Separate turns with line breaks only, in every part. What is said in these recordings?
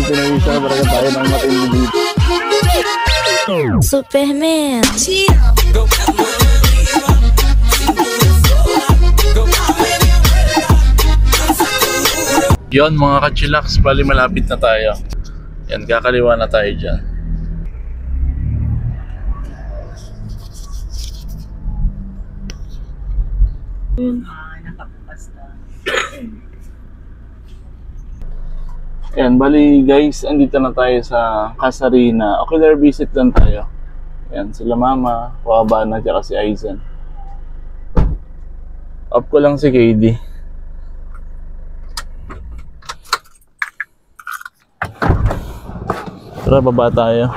Pinag-isa talaga tayo ng matindi.
Superman.
Yon mga ka-chillax, bali malapit na tayo. Yan, kakaliwa na tayo dyan. Yan, bali guys, andito na tayo sa Casarina. Ocular visit lang tayo. Yan, sila mama, Wabana, at si Aizen. Up ko lang si KD. Tara, baba tayo.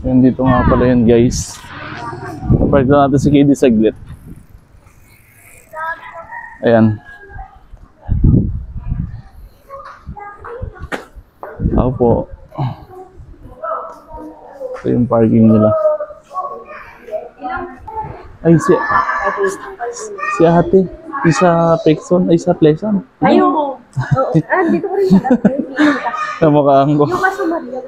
Yan, dito nga pala yun guys. Park na natin si KD saglit. Ayan. Ako po. Ito yung parking nila. Ay, si ate. Isa Pexon, ay sa Pleasant.
Ayoko. Dito ko rin siya.
Kamukhaan ko.
Yung kaso Maria.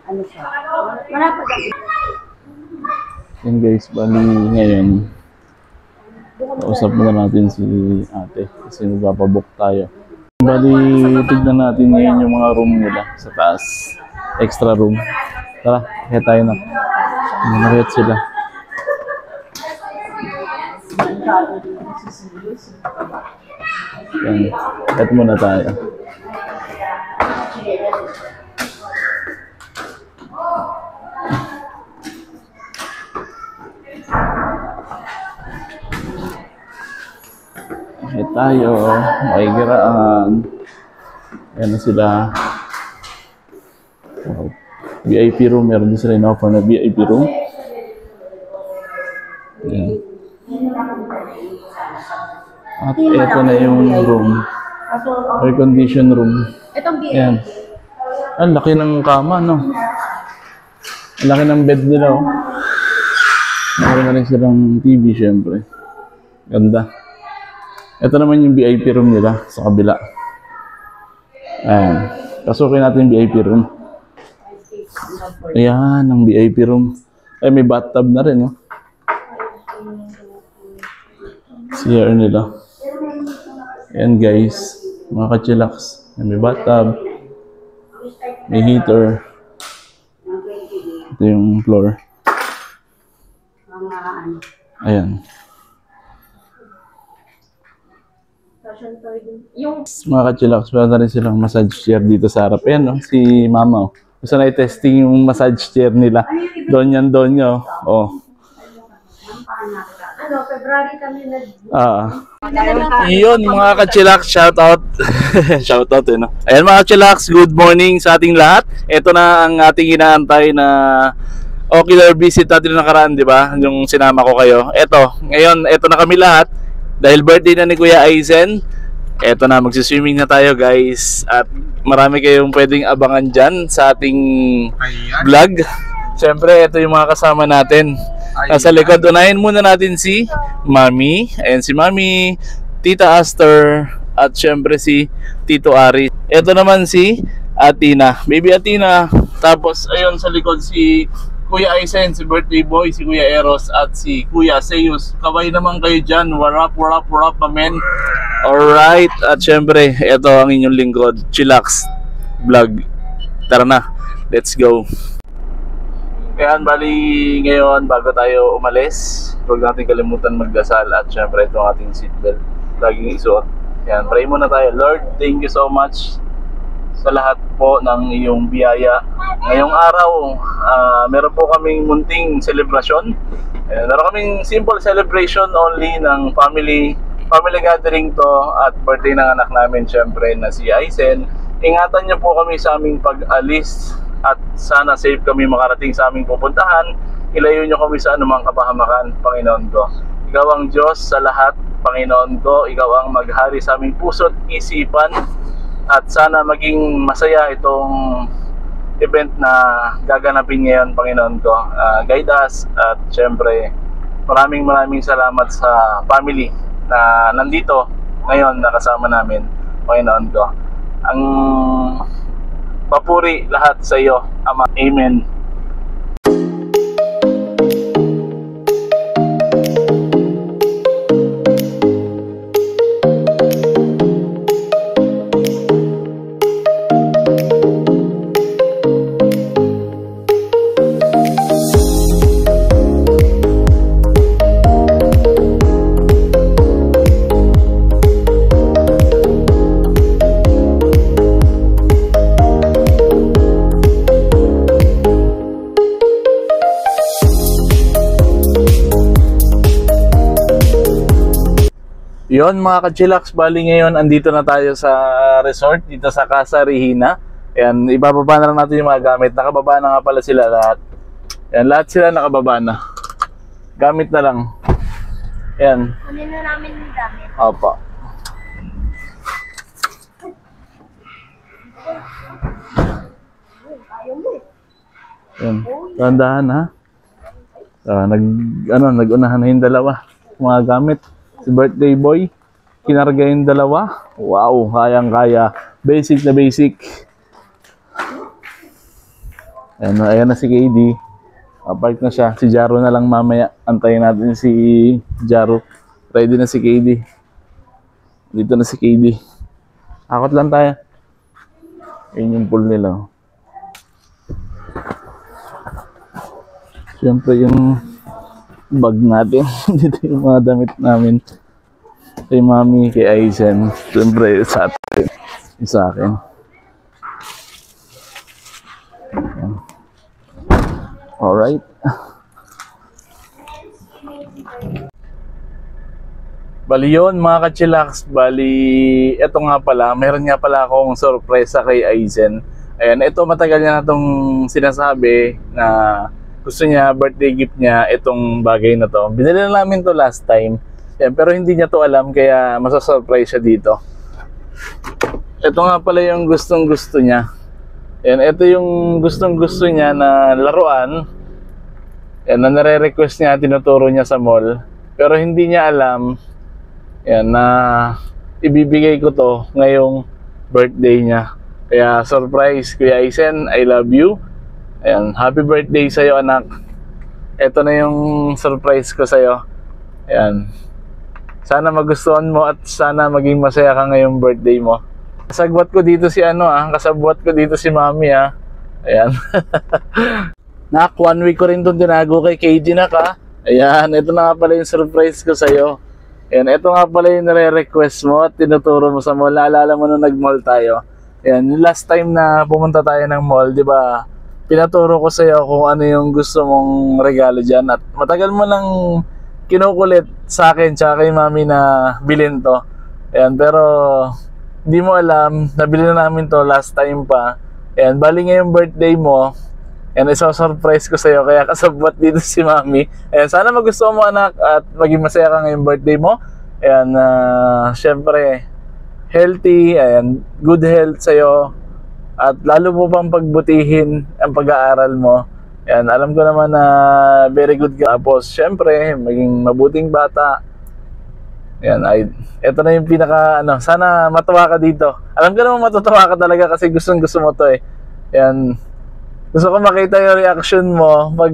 Ano siya? Malapit ako.
Yan guys, bali ngayon. Kausap muna natin si ate kasi magpapabook tayo. Bali, tignan natin ngayon yung mga room nila sa taas. Extra room. Tara, kaya tayo na. Manakit sila. Yan, kahit muna tayo. Kahit tayo, may giraan. Ayan na sila. VIP room, meron din sila in-offer na VIP room. Ayan. At ito na yung room. Air condition room.
Itong BA.
Ayan. Ang laki ng kama, no? Ang laki ng bed nila, oh. Meron na rin silang TV, syempre. Ganda. Ito naman yung VIP room nila sa kabila. Ayan. Pasukin natin yung VIP room. Ayan, ang VIP room. Ay, may bathtub na rin, no? CR nila. Ayan guys, mga ka-chillax. May bathtub, may heater. Ito yung floor. Ayan.
Yung
Mga ka-chillax, meron na rin silang massage chair dito sa harap. Ayan, no? Si mama. Oh. Gusto na i-testing yung massage chair nila. Doon yan, oh.
February kami nag...
Yun mga ka-chillax, shoutout. Shoutout no? Ayan mga ka-chillax, good morning sa ating lahat. Ito na ang ating inaantay na ocular visit natin na nakaraan, di ba? Yung sinama ko kayo. Ngayon, ito na kami lahat. Dahil birthday na ni Kuya Aizen. Ito na, magsiswimming na tayo guys. At marami kayong pwedeng abangan dyan sa ating vlog. Siyempre, ito yung mga kasama natin. Sa likod, unahin muna natin si Mami. Ayan si Mami, Tita Aster, at syempre si Tito Ari. Ito naman si Atina, Baby Atina. Tapos ayun sa likod si Kuya Aizen, si birthday boy, si Kuya Eros, at si Kuya Seus. Kaway naman kayo dyan. Warap, amen. Alright, at syempre, ito ang inyong lingkod, Chillax Vlog. Tara na, let's go. Kaya bali ngayon bago tayo umalis, huwag natin kalimutan magdasal at syempre itong ating seatbelt laging isuot. Yan, pray muna tayo. Lord, thank you so much sa lahat po ng iyong biyaya. Ngayong araw, meron po kaming munting celebration. Meron kaming simple celebration only ng family gathering to at birthday ng anak namin syempre na si Aizen. Ingatan niyo po kami sa aming pag-alis at sana safe kami makarating sa aming pupuntahan. Ilayo nyo kami sa anumang kapahamakan, Panginoon ko. Ikaw ang Diyos sa lahat, Panginoon ko. Ikaw ang maghari sa aming puso't isipan. At sana maging masaya itong event na gaganapin ngayon, Panginoon ko. Guide us at syempre maraming salamat sa family na nandito ngayon nakasama namin, Panginoon ko. Ang papuri lahat sa iyo, Ama. Amen. Yon mga ka-chillax, bali ngayon andito na tayo sa resort dito sa Casa Regina. Ayan, ibababa na lang natin yung mga gamit. Nakababa na nga pala sila lahat. Ayan, lahat sila nakababa na. Gamit na lang. Ayan.
Kunin na namin yung gamit.
Opo. Ayan, tandahan ha. Nag-unahan na yung dalawa. Mga gamit. Si birthday boy, kinarga yung dalawa. Wow, kayang-kaya. Basic na basic. Ayan na si KD. Park na siya. Si Jaro na lang mamaya. Antayin natin si Jaro. Ready na si KD. Dito na si KD. Akot lang tayo. Ayun yung pool nila. Siyempre yung bag natin. Dito yung mga damit namin. Kay Mami, kay Aizen. Siyempre sa atin. Sa akin. Ayan. Alright. Bali yun mga ka-chillax. Bali, eto nga pala. Meron nga pala akong sorpresa kay Aizen. Ayan, ito matagal niya na itong sinasabi na gusto niya, birthday gift niya, itong bagay na to. Binili na namin to last time. Yan, pero hindi niya to alam, kaya masasurprise siya dito. Ito nga pala yung gustong gusto niya. Yan, ito yung gustong gusto niya na laruan. Yan, na nare-request niya, tinuturo niya sa mall. Pero hindi niya alam, yan, na ibibigay ko to ngayong birthday niya. Kaya surprise, Kuya Aizen, I love you. Ayan, happy birthday sa'yo anak. Ito na yung surprise ko sa'yo. Ayan. Sana magustuhan mo at sana maging masaya ka ngayong birthday mo. Kasagwat ko dito si kasabwat ko dito si Mami Ayan. Nak, 1 week ko rin doon tinago kay KG na ka. Ayan, ito na nga pala yung surprise ko sa'yo. Ayan, ito nga pala yung nare-request mo at tinuturo mo sa mall. Naalala mo nung nag-mall tayo. Ayan, yung last time na pumunta tayo ng mall, di ba? Pinaturo ko sa iyo kung ano yung gusto mong regalo dyan at matagal mo lang kinukulit sa akin tsaka kay Mami na bilhin to. Ayan, pero hindi mo alam, nabili na namin to last time pa. Ayan, bali ngayong birthday mo. Ayan, isa-surprise ko sa iyo kaya kasabwat dito si Mami. Ayan, sana magustuhan mo anak at maging masaya ka ngayong birthday mo. Ayan, syempre healthy, ayan, good health sa iyo. At lalo mo pang pagbutihin ang pag-aaral mo. Yan, alam ko naman na very good ka. Tapos, syempre, maging mabuting bata. Yan, ito na yung pinaka, sana matuwa ka dito. Alam ko naman matutuwa ka talaga kasi gustong-gusto mo to Yan, gusto ko makita yung reaction mo pag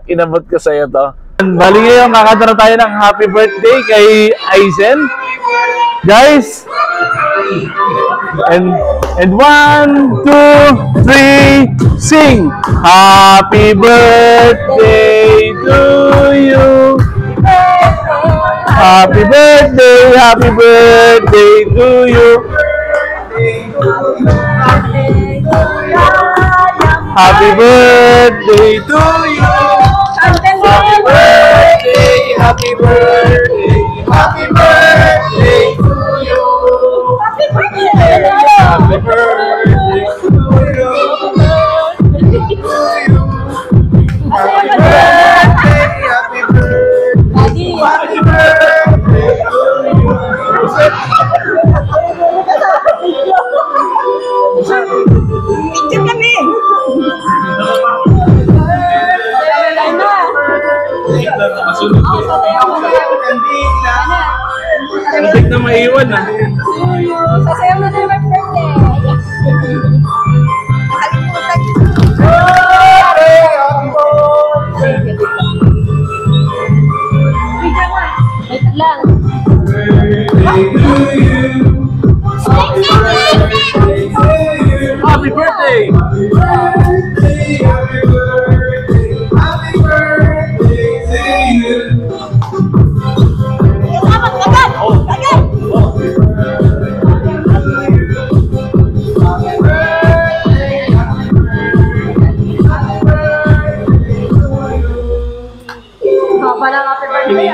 inabot ko sa'yo to. Bali ngayon, kakanta na tayo ng happy birthday kay Aizen. Guys! And 1, 2, 3, sing! Happy birthday to you! Happy birthday to you! Happy birthday to you! Happy birthday, happy birthday, happy birthday to you! Happy birthday! Happy birthday to you! Happy birthday, happy birthday, happy birthday to you!
Picture kami!
Masunod. Muntik na maiwan ah.
Sasayaw na din my birthday. Wait lang.
Happy birthday!
Parang happy birthday.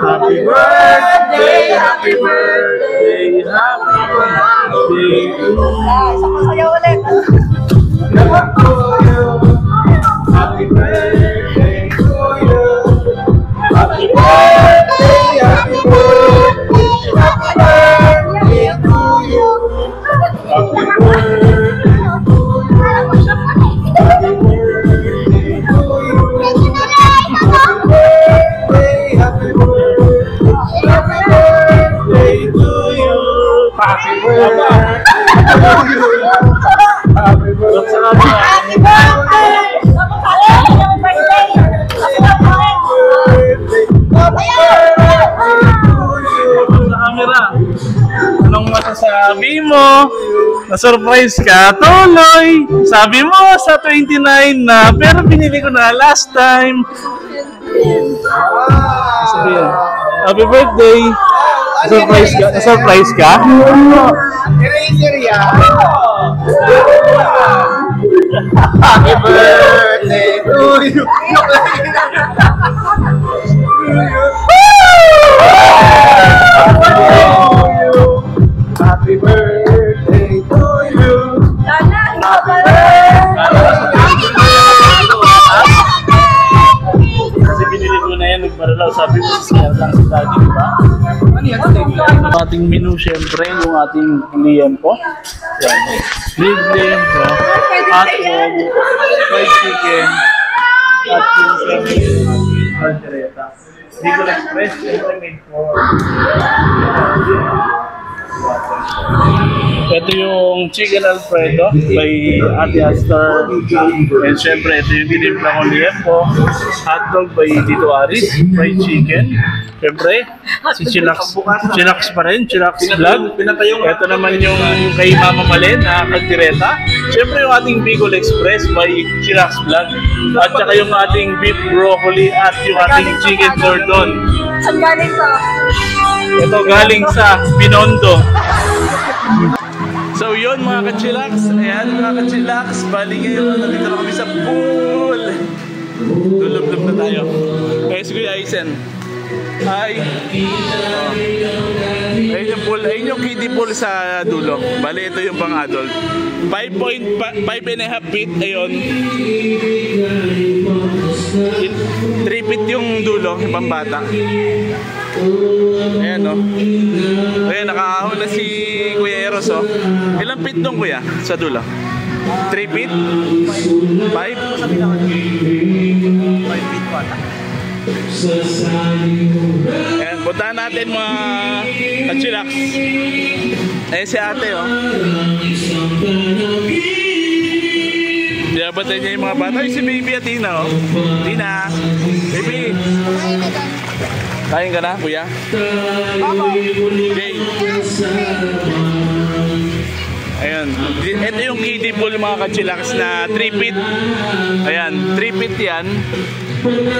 Happy birthday, happy birthday, happy birthday.
Sasayaw ulit.
Happy birthday to you. Happy birthday, happy birthday, happy birthday to you. Happy birthday. Happy birthday! Happy birthday! Sa camera, anong masasabi mo? Na-surprise ka? Tuloy! Sabi mo sa 29 na, pero pinili ko na last time. Sabi yan. Happy birthday! Na-surprise ka? Na-surprise ka?
Happy birthday to you. Happy birthday to you.
Kasi binili ko na yan, nagbaralaw. Sabi mo, siya lang si daddy, di ba? Ang ating menu, syempre, yung ating liempo. Yan. Big liempo, hotdog, fried chicken, at yung syempre, caldereta. Bicol Express, syempre made for. Ito yung chicken alfredo by Ate Astor. And syempre, ito yung tinimpla ko liempo. Hotdog by Tito Aris, fried chicken. Syempre, si Chilax pa rin, Chilax Vlog. Ito naman yung kay Mama Malen na kaldereta. Syempre yung ating Bicol Express by Chilax Vlog. At saka yung ating beef broccoli at yung ating chicken cordon.
Saan galing to?
Ito galing sa Binondo. So yun mga kachilax, ayan mga kachilax, bali ngayon nandito na kami sa pool. Dulub-lub na tayo. Kaya si Kuya Aisen. Hi. Ayun yung pool, ayun yung kiddie pool sa dulo. Bali ito yung pang adult. 5.5 feet, ayun. 3 feet yung dulo, yung pambata. Ayan o. Ayan, nakaahon na si Kuya Eros o. Ilang feet dong kuya sa dulo? 3 feet? 5? 5 feet wata. Ayan, puntahan natin mga kachilax. Ayan si ate o. Binabatay niya yung mga bata. Ay, si baby at Tina o. Tina, baby. Kain ka na, kuya? Okay. Ayan. Ito yung kiddie pool mga kachilax na 3 feet. Ayan, 3 feet yan.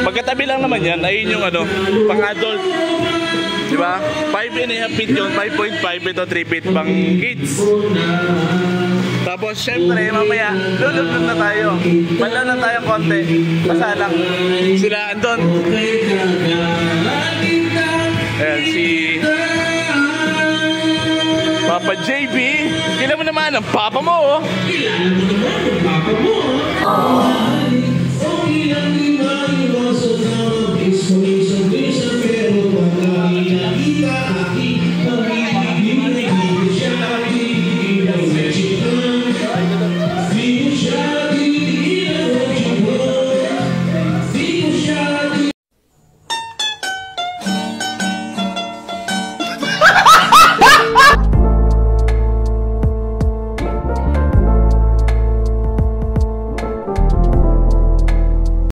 Magkatabi lang naman yan. Ayun yung ano, pang adult. Diba? 5.5 feet yun. 5.5 ito 3 feet pang kids. Tapos syempre mamaya lulubog na tayo. Manlaw na tayong konti. Pasalang sila andun. Ayan si Papa JB. Kailan mo naman ang papa mo oh.